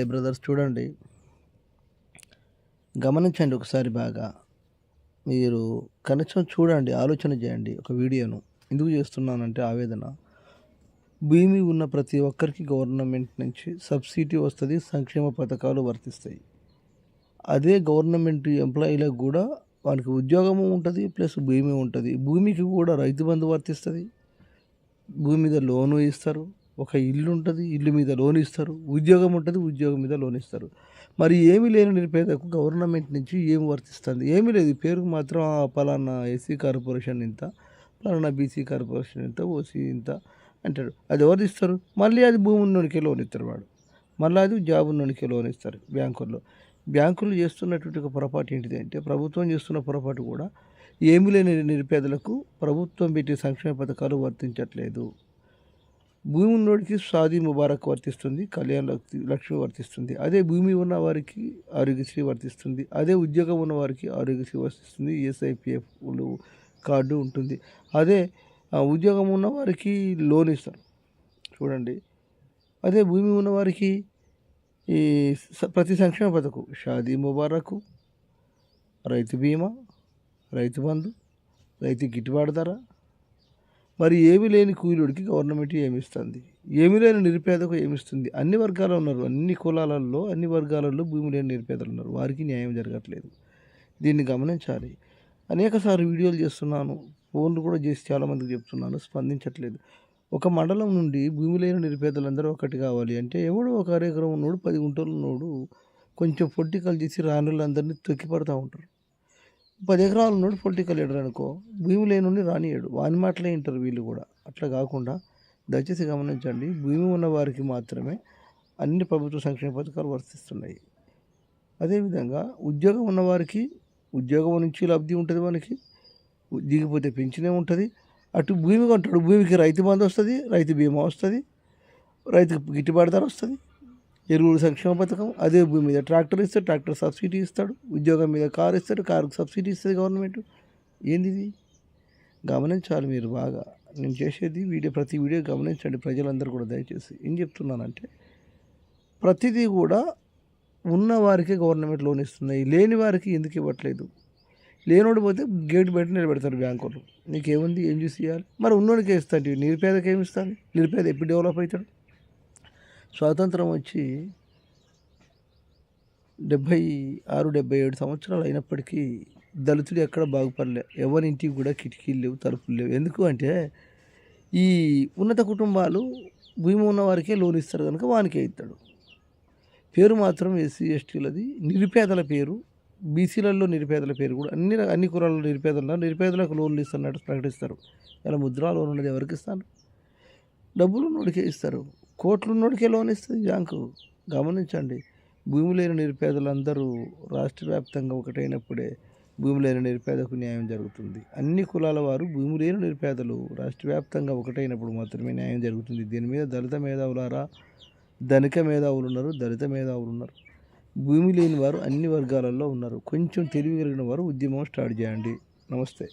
Brothers చూడండి, గమనించండి ఒకసారి బాగా. మీరు కనీసం చూడండి, ఆలోచన చేయండి ఒక వీడియోను. ఎందుకు చేస్తున్నానంటే ఆవేదన. భూమి ఉన్న ప్రతి ఒక్కరికి గవర్నమెంట్ నుంచి సబ్సిడీ వస్తుంది, సంక్షేమ పథకాలు వర్తిస్తాయి. అదే గవర్నమెంట్ ఎంప్లాయీలకు కూడా వానికి ఉద్యోగము ఉంటుంది, ప్లస్ భూమి ఉంటుంది. భూమికి కూడా రైతు బంధు వర్తిస్తుంది, భూమి మీద లోను ఇస్తారు. ఒక ఇల్లు ఉంటుంది, ఇల్లు మీద లోన్ ఇస్తారు. ఉద్యోగం ఉంటుంది, ఉద్యోగం మీద లోన్ ఇస్తారు. మరి ఏమీ లేని నిరుపేదకు గవర్నమెంట్ నుంచి ఏమి వర్తిస్తుంది? ఏమీ లేదు. పేరుకు మాత్రం పలానా ఎస్సీ కార్పొరేషన్ ఇంత, పలానా బీసీ కార్పొరేషన్ ఇంత, ఓసీ ఇంత అంటాడు. అది ఎవరు ఇస్తారు? మళ్ళీ అది భూమి ఉన్నోనికే లోన్ ఇస్తారు వాడు. మళ్ళీ అది జాబ్ ఉన్నోనికే లోన్ ఇస్తారు బ్యాంకుల్లో. బ్యాంకులు చేస్తున్నటువంటి ఒక పొరపాటు ఏంటిది అంటే, ప్రభుత్వం చేస్తున్న పొరపాటు కూడా ఏమీ లేని నిరుపేదలకు ప్రభుత్వం పెట్టే సంక్షేమ పథకాలు వర్తించట్లేదు. భూమి ఉన్నోడికి షాదీ ముబారక్ వర్తిస్తుంది, కళ్యాణ లక్ష్మి వర్తిస్తుంది. అదే భూమి ఉన్న వారికి ఆరోగ్యశ్రీ వర్తిస్తుంది. అదే ఉద్యోగం ఉన్న వారికి ఆరోగ్యశ్రీ వర్తిస్తుంది, ఎస్ఐపిఎఫ్ కార్డు ఉంటుంది. అదే ఉద్యోగం ఉన్న వారికి లోన్ ఇస్తారు చూడండి. అదే భూమి ఉన్న వారికి ఈ ప్రతి సంక్షేమ పథకం, షాదీ ముబారకు, రైతు బీమా, రైతు బంధు, రైతు గిట్టుబాటు ధర. మరి ఏమీ లేని కూలీడికి గవర్నమెంట్ ఏమిస్తుంది? ఏమీ లేని నిరుపేదకు ఏమిస్తుంది? అన్ని వర్గాలు ఉన్నారు, అన్ని కులాలలో అన్ని వర్గాలలో భూమి లేని నిరుపేదలు ఉన్నారు. వారికి న్యాయం జరగట్లేదు. దీన్ని గమనించాలి. అనేకసార్లు వీడియోలు చేస్తున్నాను, ఫోన్లు కూడా చేసి చాలామందికి చెప్తున్నాను, స్పందించట్లేదు. ఒక మండలం నుండి భూమి లేని నిరుపేదలందరూ ఒకటి కావాలి అంటే, ఎవడో ఒక అరెకరం ఉన్నోడు, 10 గుంటలు ఉన్నోడు కొంచెం పొలిటికల్ చేసి రానులందరినీ తొక్కి పడతా ఉంటారు. 10 ఎకరాలు ఉన్నాడు పొలిటికల్ లీడర్ అనుకో, భూమి లేనుండి రానియాడు, వాని మాటలే వింటారు వీళ్ళు కూడా. అట్లా కాకుండా దయచేసి గమనించండి, భూమి ఉన్న వారికి మాత్రమే అన్ని ప్రభుత్వ సంక్షేమ పథకాలు వర్తిస్తున్నాయి. అదేవిధంగా ఉద్యోగం ఉన్నవారికి ఉద్యోగం నుంచి లబ్ధి ఉంటుంది, మనకి దిగిపోతే పెంచినే ఉంటుంది. అటు భూమి కొంటాడు, భూమికి రైతు బంధు వస్తుంది, రైతు బీమా వస్తుంది, రైతుకు గిట్టుబాటు ధర వస్తుంది, ఎరువులు సంక్షేమ పథకం. అదే భూమి మీద ట్రాక్టర్ ఇస్తాడు, ట్రాక్టర్ సబ్సిడీ ఇస్తాడు. ఉద్యోగం మీద కారు ఇస్తాడు, కారుకు సబ్సిడీ ఇస్తుంది గవర్నమెంట్. ఏంది ఇది? గమనించాలి మీరు బాగా. నేను చేసేది ప్రతి వీడియో గమనించండి ప్రజలందరూ కూడా. దయచేసి ఏం చెప్తున్నానంటే, ప్రతిదీ కూడా ఉన్న వారికి గవర్నమెంట్ లోన్ ఇస్తున్నాయి, లేని వారికి ఎందుకు ఇవ్వట్లేదు? లేనోడు పోతే గేట్ బయట నిలబెడతారు బ్యాంకులు. నీకేముంది, ఏం చూసి ఇవ్వాలి? మరి ఉన్నోడికే ఇస్తాను, నిరుపేదకి ఏమి ఇస్తాను? నిరుపేద ఎప్పుడు డెవలప్ అవుతాడు? స్వాతంత్రం వచ్చి 76-77 సంవత్సరాలు అయినప్పటికీ దళితులు ఎక్కడ బాగుపడలే. ఎవరి ఇంటికి కూడా కిటికీలు లేవు, తలుపులు లేవు. ఎందుకు అంటే, ఈ ఉన్నత కుటుంబాలు భూమి ఉన్న వారికే లోన్ ఇస్తారు కనుక వానికే ఇస్తాడు. పేరు మాత్రం ఎస్సీ ఎస్టీలది, నిరుపేదల పేరు, బీసీలలో నిరుపేదల పేరు కూడా అన్ని కులాలలో నిరుపేదలకు లోన్లు ఇస్తున్నట్టు ప్రకటిస్తారు. ఇలా ముద్రా లోన్ ఉన్నది ఎవరికి ఇస్తారు? డబ్బులు ఉన్నోడికే ఇస్తారు, కోట్లు ఉన్నోడికే లోన్ ఇస్తుంది బ్యాంకు. గమనించండి, భూమి లేని నిరుపేదలందరూ రాష్ట్ర వ్యాప్తంగా ఒకటైనప్పుడే భూమి లేని నిరుపేదకు న్యాయం జరుగుతుంది. అన్ని కులాల వారు భూమి లేని నిరుపేదలు రాష్ట్ర వ్యాప్తంగా ఒకటైనప్పుడు మాత్రమే న్యాయం జరుగుతుంది. దీని మీద దళిత మేధావులారా, ధనిక మేధావులు ఉన్నారు, దళిత మేధావులు ఉన్నారు, భూమి లేని వారు అన్ని వర్గాలలో ఉన్నారు. కొంచెం తెలివి కలిగిన వారు ఉద్యమం స్టార్ట్ చేయండి. నమస్తే.